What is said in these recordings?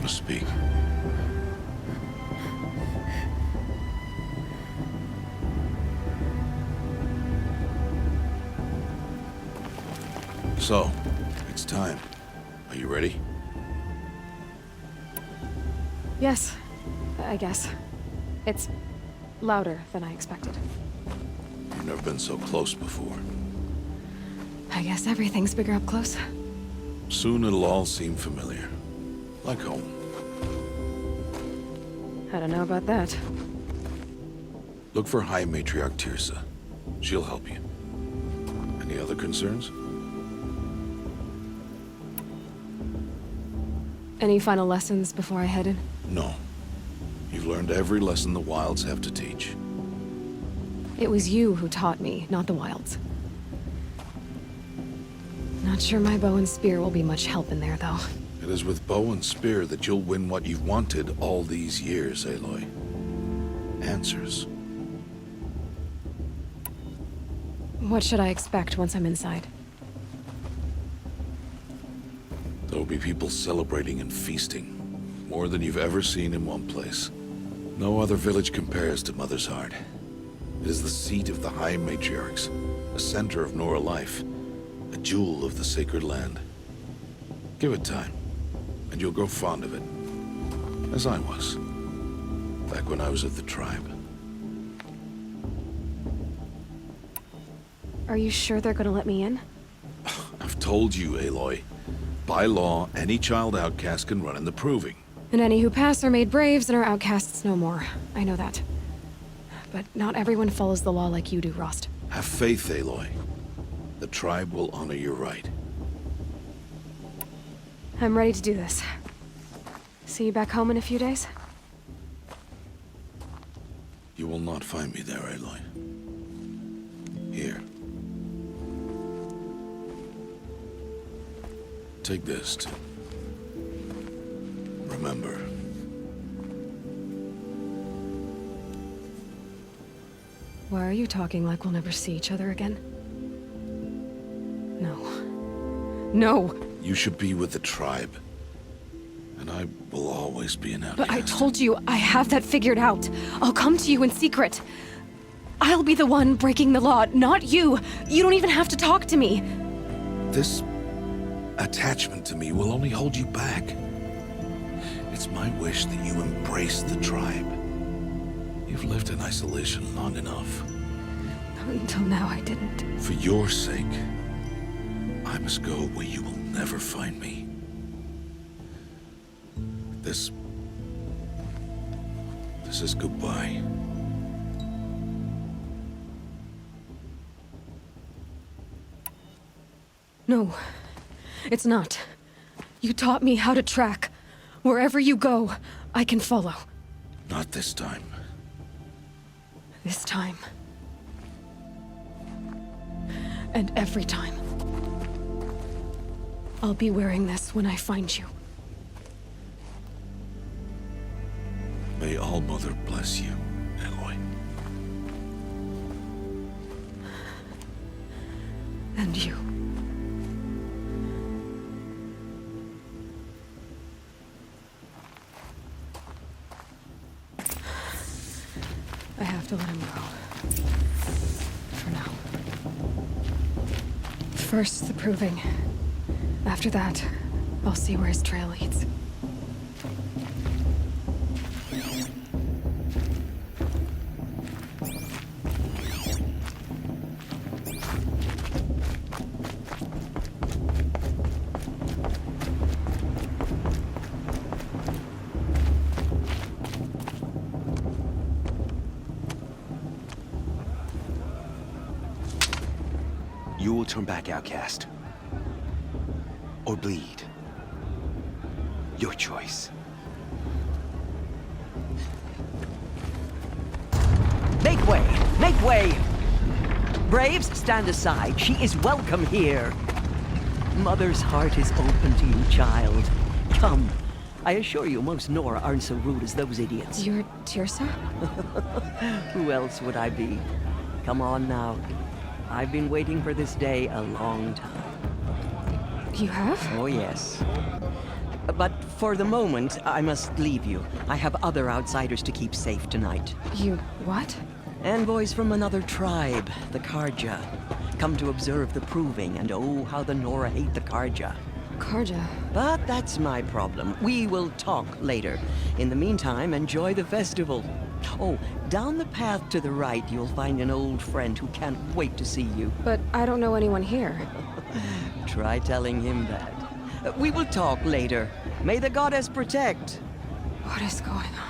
must speak. So, it's time. Are you ready? Yes, I guess. It's louder than I expected. You've never been so close before. I guess everything's bigger up close. Soon it'll all seem familiar. Like home. I don't know about that. Look for High Matriarch Tirsa. She'll help you. Any other concerns? Any final lessons before I head in? No. You've learned every lesson the Wilds have to teach. It was you who taught me, not the Wilds. Not sure my bow and spear will be much help in there, though. It is with bow and spear that you'll win what you've wanted all these years, Aloy. Answers. What should I expect once I'm inside? There will be people celebrating and feasting. More than you've ever seen in one place. No other village compares to Mother's Heart. It is the seat of the High Matriarchs, a center of Nora life, a jewel of the sacred land. Give it time, and you'll grow fond of it. As I was, back when I was at the tribe. Are you sure they're gonna let me in? I've told you, Aloy. By law, any child outcast can run in the Proving. And any who pass are made braves and are outcasts no more. I know that. But not everyone follows the law like you do, Rost. Have faith, Aloy. The tribe will honor your right. I'm ready to do this. See you back home in a few days? You will not find me there, Aloy. Here. Take this to remember. Why are you talking like we'll never see each other again? No. No! You should be with the tribe. And I will always be an outcast. But I told you, I have that figured out. I'll come to you in secret. I'll be the one breaking the law, not you. You don't even have to talk to me. This attachment to me will only hold you back. It's my wish that you embrace the tribe. You've lived in isolation long enough. Until now, I didn't. For your sake, I must go where you will never find me. This is goodbye. No, it's not. You taught me how to track. Wherever you go, I can follow. Not this time. This time. And every time. I'll be wearing this when I find you. May All-Mother bless you, Aloy. And you. I have to let him go. For now. First, the Proving. After that, I'll see where his trail leads. You will turn back, outcast. Or bleed. Your choice. Make way! Make way! Braves, stand aside. She is welcome here. Mother's heart is open to you, child. Come. I assure you, most Nora aren't so rude as those idiots. You're Tirsa? Who else would I be? Come on now. I've been waiting for this day a long time. You have? Oh, yes. But for the moment, I must leave you. I have other outsiders to keep safe tonight. You what? Envoys from another tribe, the Karja. Come to observe the proving, and oh, how the Nora hate the Karja. Karja. But that's my problem. We will talk later. In the meantime, enjoy the festival. Oh, down the path to the right, you'll find an old friend who can't wait to see you. But I don't know anyone here. Try telling him that. We will talk later. May the goddess protect. What is going on?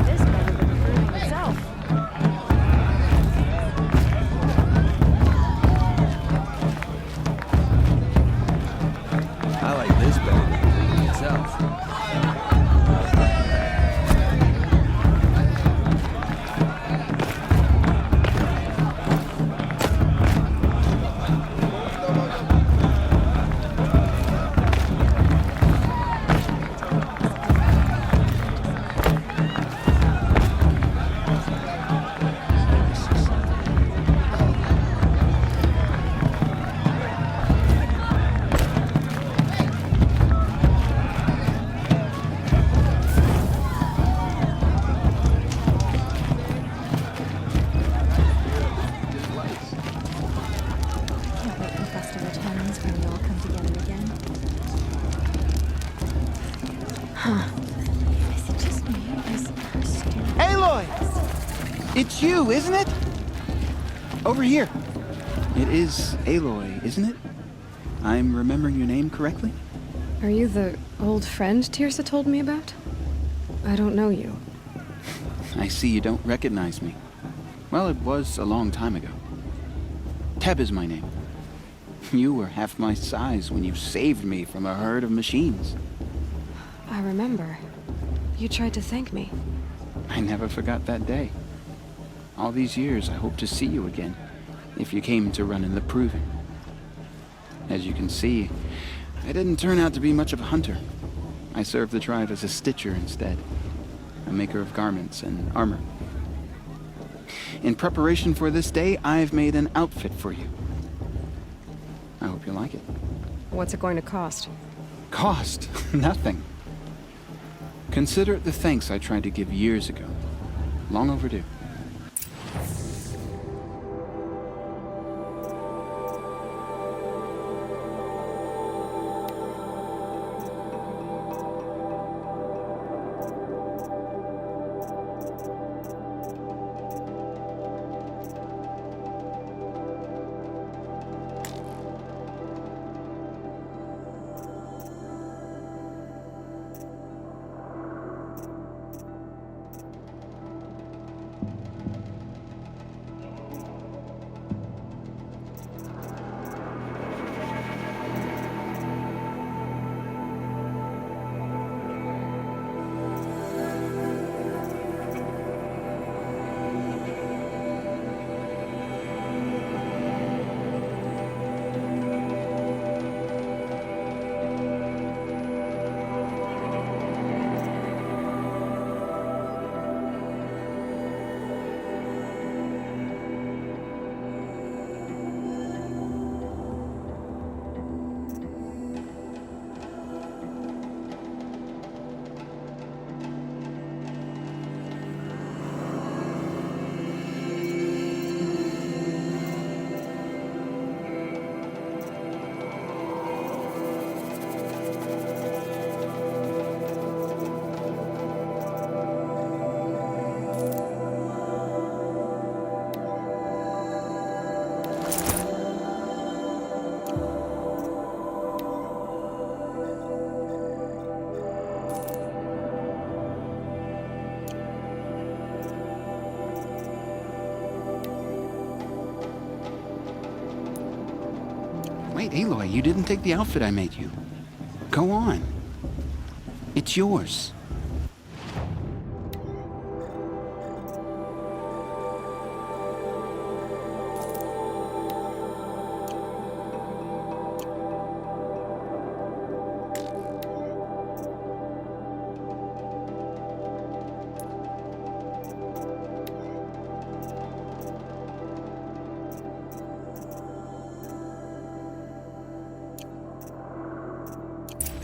This better than the proving itself. I like this better than the movie itself. Can't wait for festival times when we all come together again. Is it just me? Or is her stupid? Aloy! It's you, isn't it? Over here. It is Aloy, isn't it? I'm remembering your name correctly? Are you the old friend Tirsa told me about? I don't know you. I see you don't recognize me. Well, it was a long time ago. Teb is my name. You were half my size when you saved me from a herd of machines. I remember. You tried to thank me. I never forgot that day. All these years, I hope to see you again, if you came to run in the Proving. As you can see, I didn't turn out to be much of a hunter. I served the tribe as a stitcher instead, a maker of garments and armor. In preparation for this day, I've made an outfit for you. I hope you like it. What's it going to cost? Cost? Nothing. Consider it the thanks I tried to give years ago. Long overdue. Wait, Aloy, you didn't take the outfit I made you. Go on. It's yours.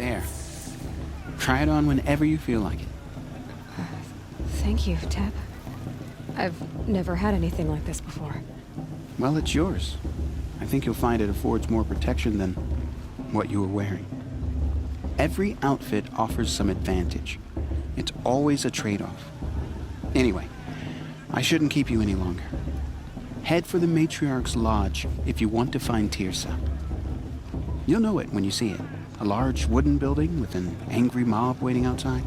There. Try it on whenever you feel like it. Thank you, Teb. I've never had anything like this before. Well, it's yours. I think you'll find it affords more protection than what you were wearing. Every outfit offers some advantage. It's always a trade-off. Anyway, I shouldn't keep you any longer. Head for the Matriarch's Lodge if you want to find Tirsa. You'll know it when you see it. A large wooden building with an angry mob waiting outside.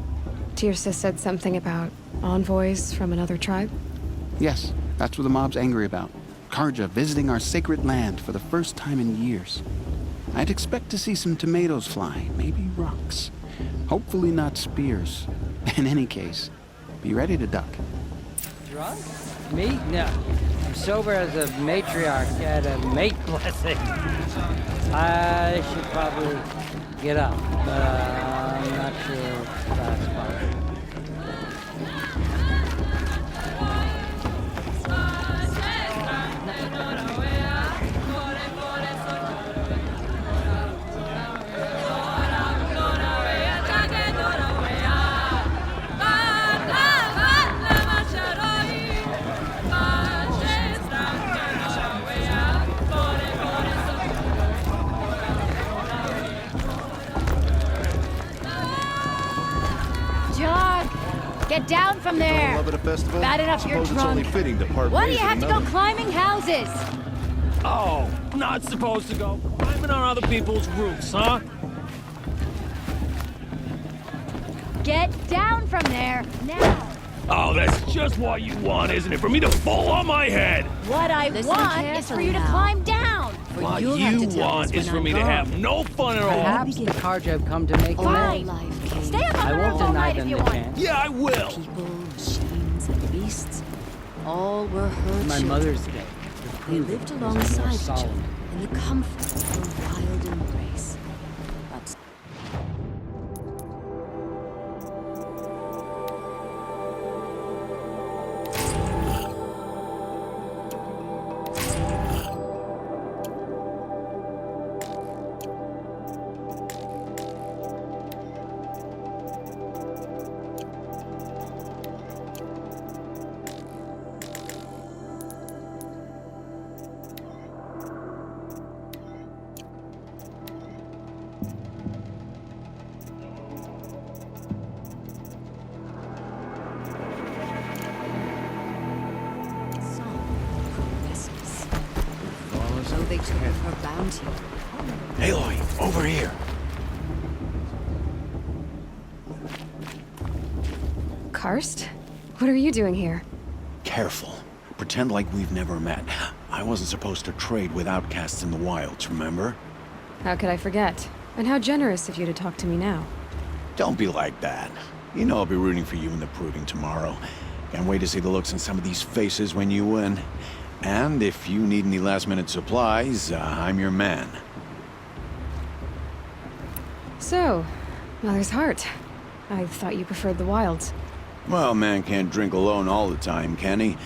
Tirsa said something about envoys from another tribe. Yes, that's what the mob's angry about. Karja visiting our sacred land for the first time in years. I'd expect to see some tomatoes fly, maybe rocks. Hopefully not spears. In any case, be ready to duck. Drunk? Me? No. I'm sober as a matriarch at a mate blessing. I should probably get up, but I'm not sure if that's possible. Get down from there! Love at a festival? Bad enough you're Suppose it's only drunk. fitting to part Why do ways you with have to go another. climbing houses? Oh, not supposed to go climbing on other people's roofs, huh? Get down from there, now! Oh, that's just what you want, isn't it? For me to fall on my head! What I Listen want is for you to carefully now. climb down! What you'll have you to tell want us is when for I'm me to gone. have no fun at all. Perhaps the Karja have come to make Fine. amends. Life came. Stay up on I the won't roof all deny night if them you the want. chance. Yeah, I will. People, machines, and beasts, all were her My children. Mother's Day. They lived alongside each other in the comfort of her wild embrace. But song progresses. So they took her bounty. Aloy, over here. Karst? What are you doing here? Careful. Pretend like we've never met. I wasn't supposed to trade with outcasts in the wilds, remember? How could I forget? And how generous of you to talk to me now. Don't be like that. You know I'll be rooting for you in the proving tomorrow. Can't wait to see the looks on some of these faces when you win. And if you need any last-minute supplies, I'm your man. So, Mother's Heart. I thought you preferred the wilds. Well, man can't drink alone all the time, can he?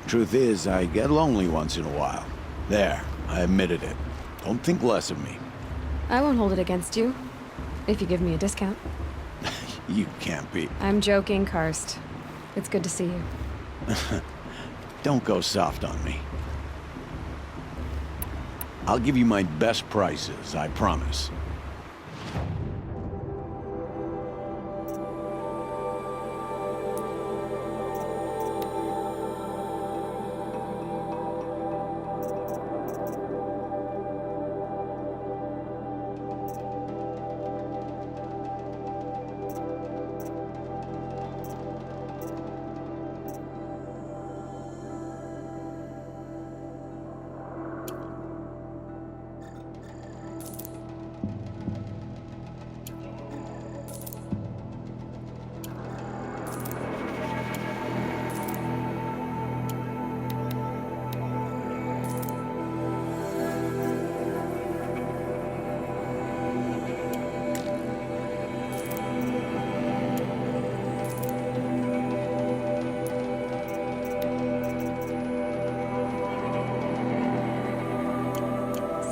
Truth is, I get lonely once in a while. There, I admitted it. Don't think less of me. I won't hold it against you. If you give me a discount. You can't be. I'm joking, Karst. It's good to see you. Don't go soft on me. I'll give you my best prices, I promise.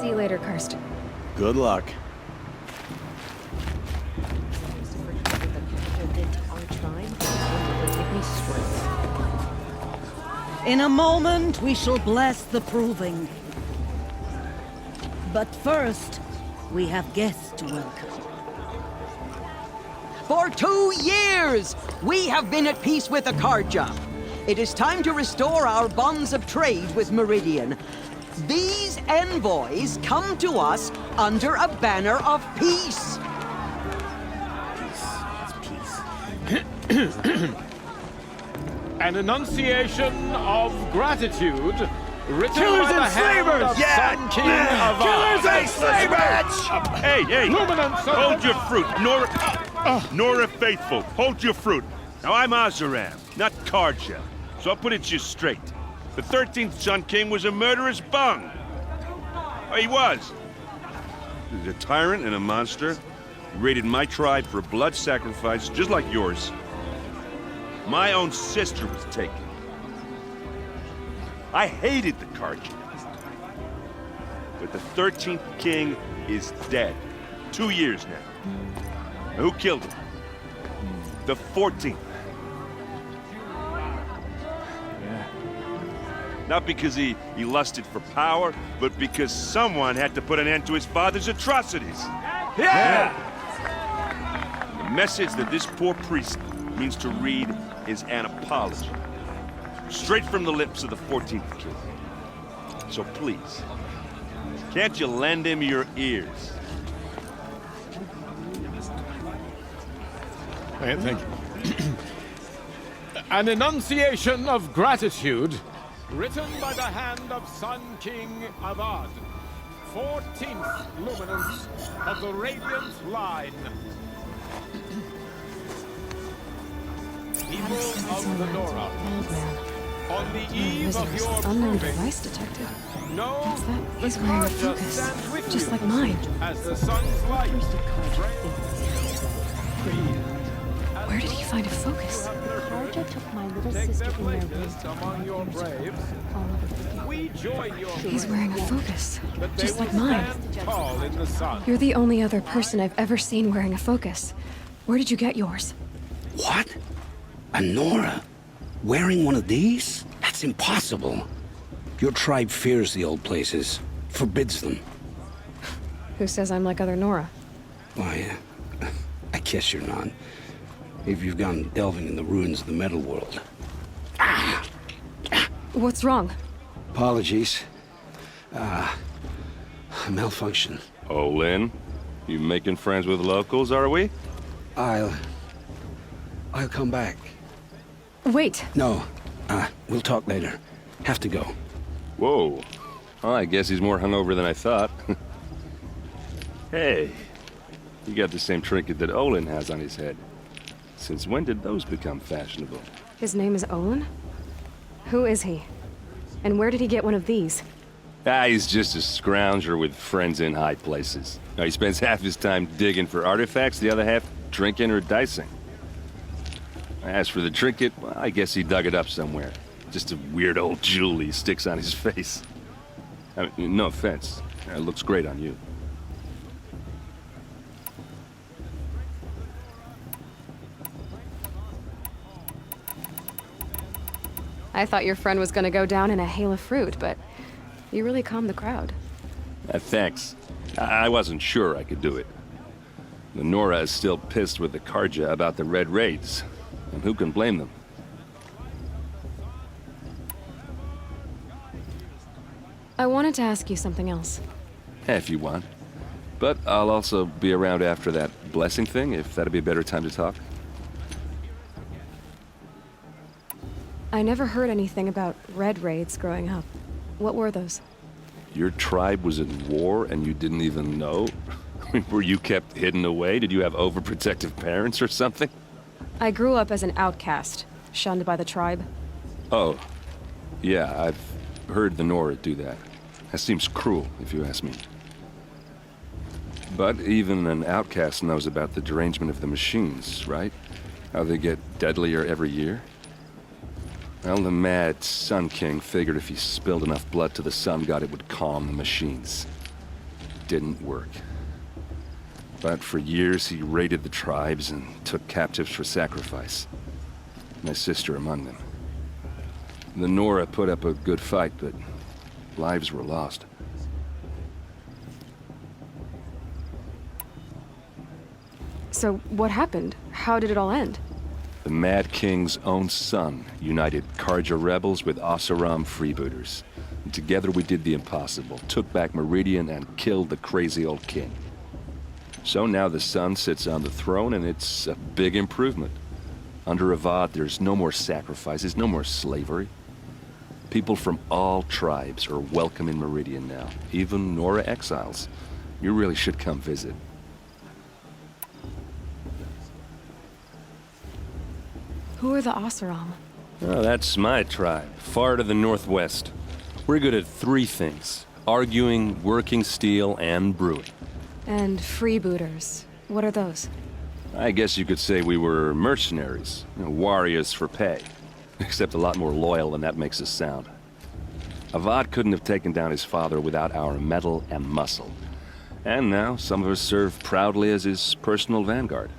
See you later, Karst. Good luck. In a moment, we shall bless the proving. But first, we have guests to welcome. For 2 years, we have been at peace with Akarja. It is time to restore our bonds of trade with Meridian. These envoys come to us under a banner of peace. An enunciation of gratitude written Killers by the and hand slavers! of Yeah! Sun King Avad. Killers and slavers! Hey! Luminance of Hold the- your fruit, Nora Faithful. Hold your fruit. Now I'm Azaram, not Karja, so I'll put it just straight. The 13th Sun King was a murderous bung. Oh, he was. He was a tyrant and a monster. He raided my tribe for a blood sacrifice, just like yours. My own sister was taken. I hated the Karja. But the 13th king is dead. 2 years now. Now, who killed him? The 14th. Not because he lusted for power, but because someone had to put an end to his father's atrocities. Yeah! The message that this poor priest means to read is an apology. Straight from the lips of the 14th king. So please, can't you lend him your ears? Thank you. An enunciation of gratitude written by the hand of Sun King Avad, 14th luminance of the Radiant Line. People of the Nora, on the eve of your Unknown proving, device detected. know What's that? the He's wearing a Karja focus, stands with just you like mine. as the sun's light. Where did he find a focus? Karja took my little Take sister their in their places room. among your braves. We join your He's wearing a focus, that they just like will mine. stand tall in the sun. You're the only other person I've ever seen wearing a focus. Where did you get yours? What? A Nora? Wearing one of these? That's impossible. Your tribe fears the old places, forbids them. Who says I'm like other Nora? Why, I guess you're not. If you've gone delving in the ruins of the metal world. What's wrong? Apologies. Malfunction. Oh, Lynn, you making friends with locals, are we? I'll come back. Wait. No, we'll talk later. Have to go. Whoa. Well, I guess he's more hungover than I thought. Hey, you got the same trinket that Olin has on his head. Since when did those become fashionable? His name is Olin? Who is he? And where did he get one of these? He's just a scrounger with friends in high places. Now, he spends half his time digging for artifacts, the other half drinking or dicing. As for the trinket, well, I guess he dug it up somewhere. Just a weird old jewel he sticks on his face. I mean, no offense. It looks great on you. I thought your friend was gonna go down in a hail of fruit, but you really calmed the crowd. Thanks. I wasn't sure I could do it. The Nora is still pissed with the Karja about the Red Raids. And who can blame them? I wanted to ask you something else. If you want. But I'll also be around after that blessing thing, if that'd be a better time to talk. I never heard anything about red raids growing up. What were those? Your tribe was in war and you didn't even know? Were you kept hidden away? Did you have overprotective parents or something? I grew up as an outcast, shunned by the tribe. Oh. Yeah, I've heard the Nora do that. That seems cruel, if you ask me. But even an outcast knows about the derangement of the machines, right? How they get deadlier every year? Well, the mad Sun King figured if he spilled enough blood to the Sun God, it would calm the machines. Didn't work. But for years, he raided the tribes and took captives for sacrifice. My sister among them. The Nora put up a good fight, but lives were lost. So, what happened? How did it all end? The Mad King's own son united Karja rebels with Oseram freebooters. And together we did the impossible, took back Meridian and killed the crazy old king. So now the son sits on the throne, and it's a big improvement. Under Avad, there's no more sacrifices, no more slavery. People from all tribes are welcome in Meridian now, even Nora exiles. You really should come visit. Who are the Oseram? Oh, that's my tribe, far to the northwest. We're good at three things: arguing, working steel, and brewing. And freebooters. What are those? I guess you could say we were mercenaries, warriors for pay. Except a lot more loyal than that makes us sound. Avad couldn't have taken down his father without our metal and muscle. And now some of us serve proudly as his personal vanguard.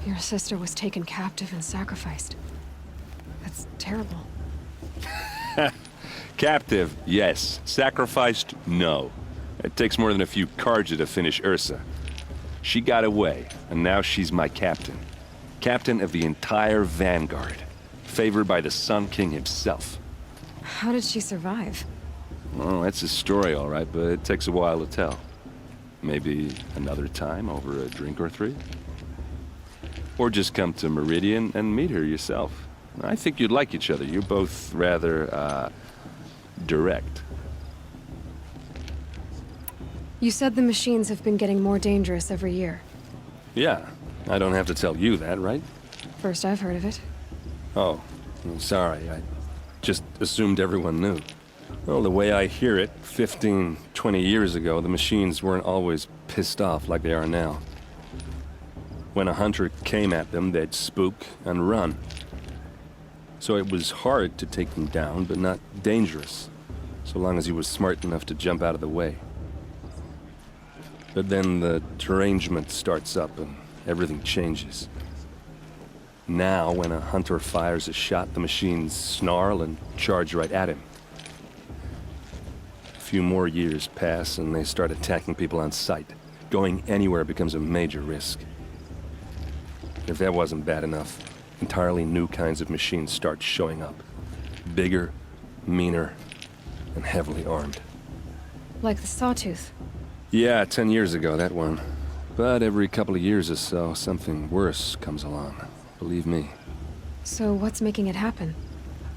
Your sister was taken captive and sacrificed. That's terrible. Captive, yes. Sacrificed, no. It takes more than a few Karja to finish Ursa. She got away, and now she's my captain. Captain of the entire Vanguard. Favored by the Sun King himself. How did she survive? Well, that's a story, all right, but it takes a while to tell. Maybe another time over a drink or three? Or just come to Meridian and meet her yourself. I think you'd like each other. You're both rather, direct. You said the machines have been getting more dangerous every year. Yeah, I don't have to tell you that, right? First I've heard of it. Oh, I'm sorry. I just assumed everyone knew. Well, the way I hear it, 15, 20 years ago, the machines weren't always pissed off like they are now. When a hunter came at them, they'd spook and run. So it was hard to take them down, but not dangerous, so long as he was smart enough to jump out of the way. But then the derangement starts up and everything changes. Now, when a hunter fires a shot, the machines snarl and charge right at him. A few more years pass and they start attacking people on sight. Going anywhere becomes a major risk. If that wasn't bad enough, entirely new kinds of machines start showing up. Bigger, meaner, and heavily armed. Like the Sawtooth. Yeah, 10 years ago, that one. But every couple of years or so, something worse comes along. Believe me. So what's making it happen?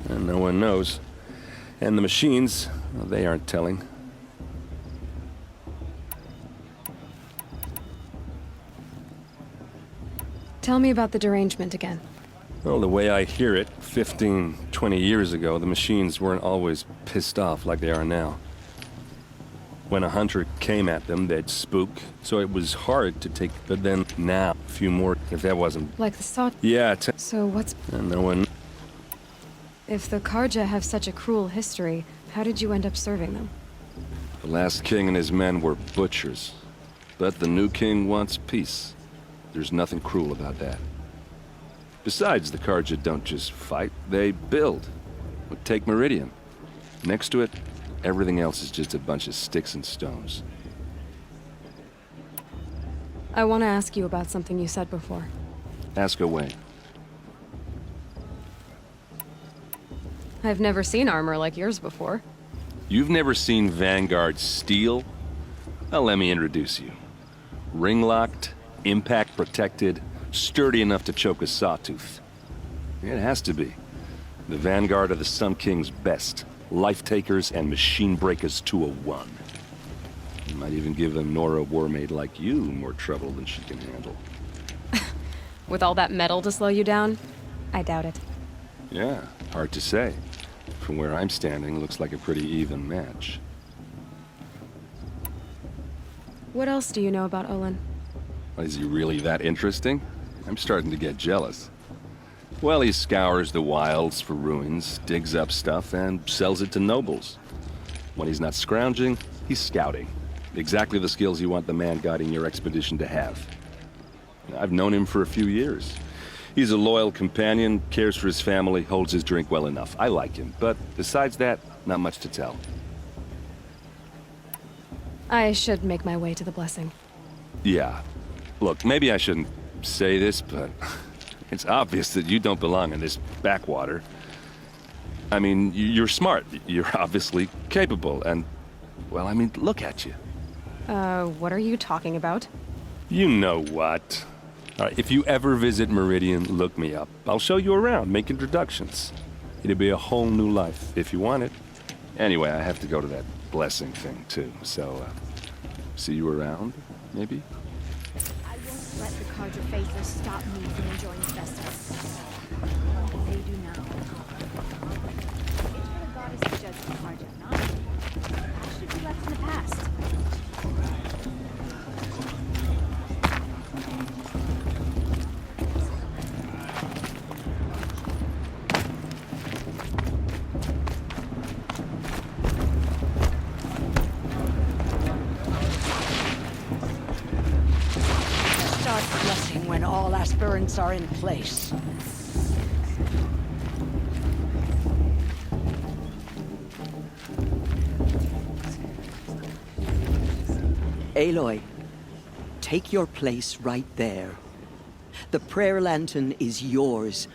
And no one knows. And the machines, well, they aren't telling. Tell me about the derangement again. Well, the way I hear it, 15, 20 years ago, the machines weren't always pissed off like they are now. When a hunter came at them, they'd spook, so it was hard to take. But then now, a few more, if that wasn't... Like the Sawtooth? Yeah, So what's... and no one... If the Karja have such a cruel history, how did you end up serving them? The last king and his men were butchers. But the new king wants peace. There's nothing cruel about that. Besides, the Karja don't just fight, they build. Take Meridian. Next to it, everything else is just a bunch of sticks and stones. I want to ask you about something you said before. Ask away. I've never seen armor like yours before. You've never seen Vanguard steel? Well, let me introduce you. Ring-locked, impact-protected, sturdy enough to choke a sawtooth. It has to be. The Vanguard are the Sun King's best. Life-takers and machine breakers to a one. You might even give a Nora warmaid like you more trouble than she can handle. With all that metal to slow you down? I doubt it. Yeah, hard to say. From where I'm standing, looks like a pretty even match. What else do you know about Olin? Is he really that interesting? I'm starting to get jealous. Well, he scours the wilds for ruins, digs up stuff, and sells it to nobles. When he's not scrounging, he's scouting. Exactly the skills you want the man guiding your expedition to have. I've known him for a few years. He's a loyal companion, cares for his family, holds his drink well enough. I like him, but besides that, not much to tell. I should make my way to the blessing. Yeah. Look, maybe I shouldn't say this, but it's obvious that you don't belong in this backwater. I mean, you're smart. You're obviously capable, and, well, I mean, look at you. What are you talking about? You know what. All right, if you ever visit Meridian, look me up. I'll show you around, make introductions. It'll be a whole new life, if you want it. Anyway, I have to go to that blessing thing, too, so, see you around, maybe? I won't let the Carja faithful stop me from enjoying the festival. They do now. It's for the goddess to judge the Carja, not me. That should be left in the past. Start blessing when all aspirants are in place. Aloy, take your place right there. The prayer lantern is yours.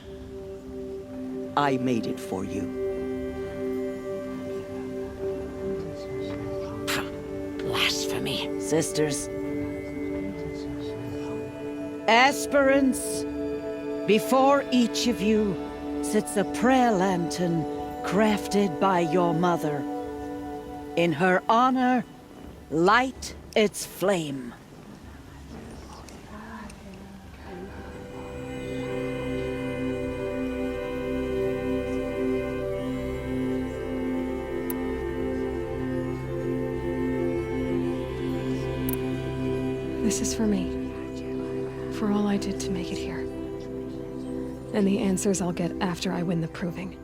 I made it for you. Blasphemy. Sisters. Aspirants, before each of you sits a prayer lantern crafted by your mother. In her honor, light its flame. This is for me. For all I did to make it here. And the answers I'll get after I win the proving.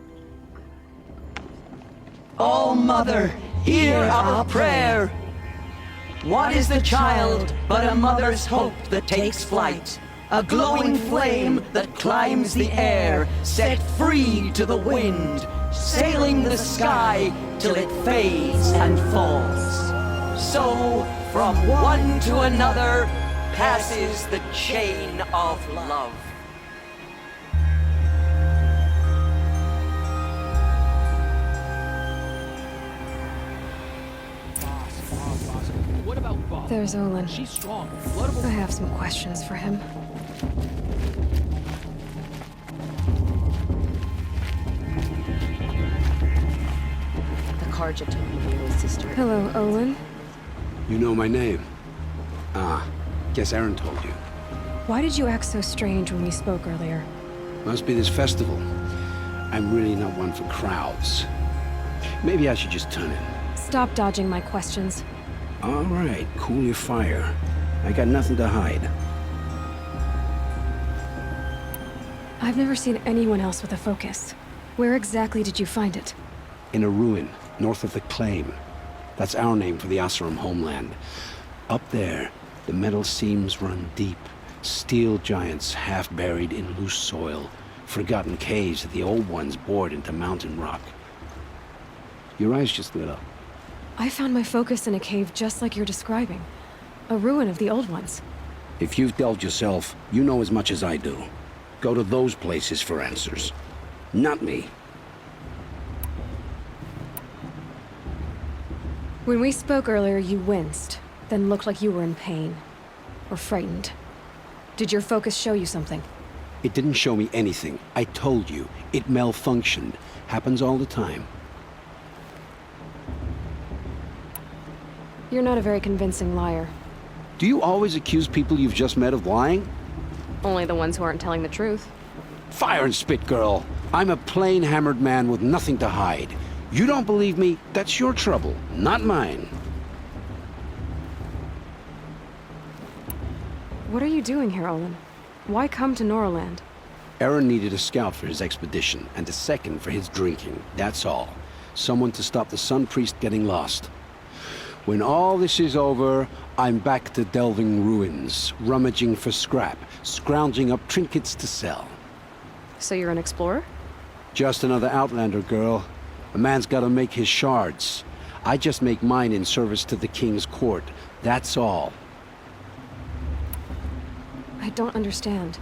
Oh, Mother, hear our prayer. What is the child but a mother's hope that takes flight? A glowing flame that climbs the air, set free to the wind, sailing the sky till it fades and falls. So, from one to another, passes the chain of love. What about Bob? There's Olin. She's strong. I have some questions for him. The Carja took me to your sister. Hello, Olin. You know my name? Ah, guess Aaron told you. Why did you act so strange when we spoke earlier? Must be this festival. I'm really not one for crowds. Maybe I should just turn in. Stop dodging my questions. All right, cool your fire. I got nothing to hide. I've never seen anyone else with a focus. Where exactly did you find it? In a ruin, north of the Claim. That's our name for the Oseram homeland. Up there, the metal seams run deep. Steel giants half buried in loose soil. Forgotten caves that the old ones bored into mountain rock. Your eyes just lit up. I found my focus in a cave just like you're describing. A ruin of the old ones. If you've delved yourself, you know as much as I do. Go to those places for answers. Not me. When we spoke earlier, you winced, then looked like you were in pain. Or frightened. Did your focus show you something? It didn't show me anything. I told you. It malfunctioned. Happens all the time. You're not a very convincing liar. Do you always accuse people you've just met of lying? Only the ones who aren't telling the truth. Fire and spit, girl. I'm a plain hammered man with nothing to hide. You don't believe me? That's your trouble, not mine. What are you doing here, Olin? Why come to Norland? Aaron needed a scout for his expedition, and a second for his drinking. That's all. Someone to stop the Sun Priest getting lost. When all this is over, I'm back to delving ruins, rummaging for scrap, scrounging up trinkets to sell. So you're an explorer? Just another Outlander girl. A man's gotta make his shards. I just make mine in service to the King's court. That's all. I don't understand.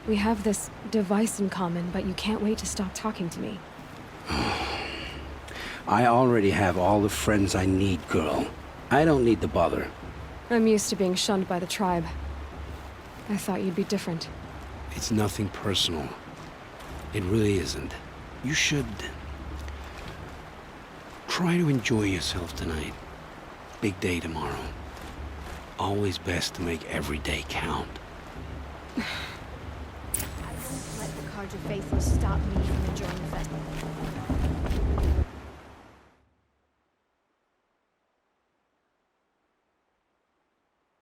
We have this device in common, but you can't wait to stop talking to me. I already have all the friends I need, girl. I don't need the bother. I'm used to being shunned by the tribe. I thought you'd be different. It's nothing personal. It really isn't. You should... try to enjoy yourself tonight. Big day tomorrow. Always best to make every day count. I won't let the Carja faithful stop me from enjoying the festival.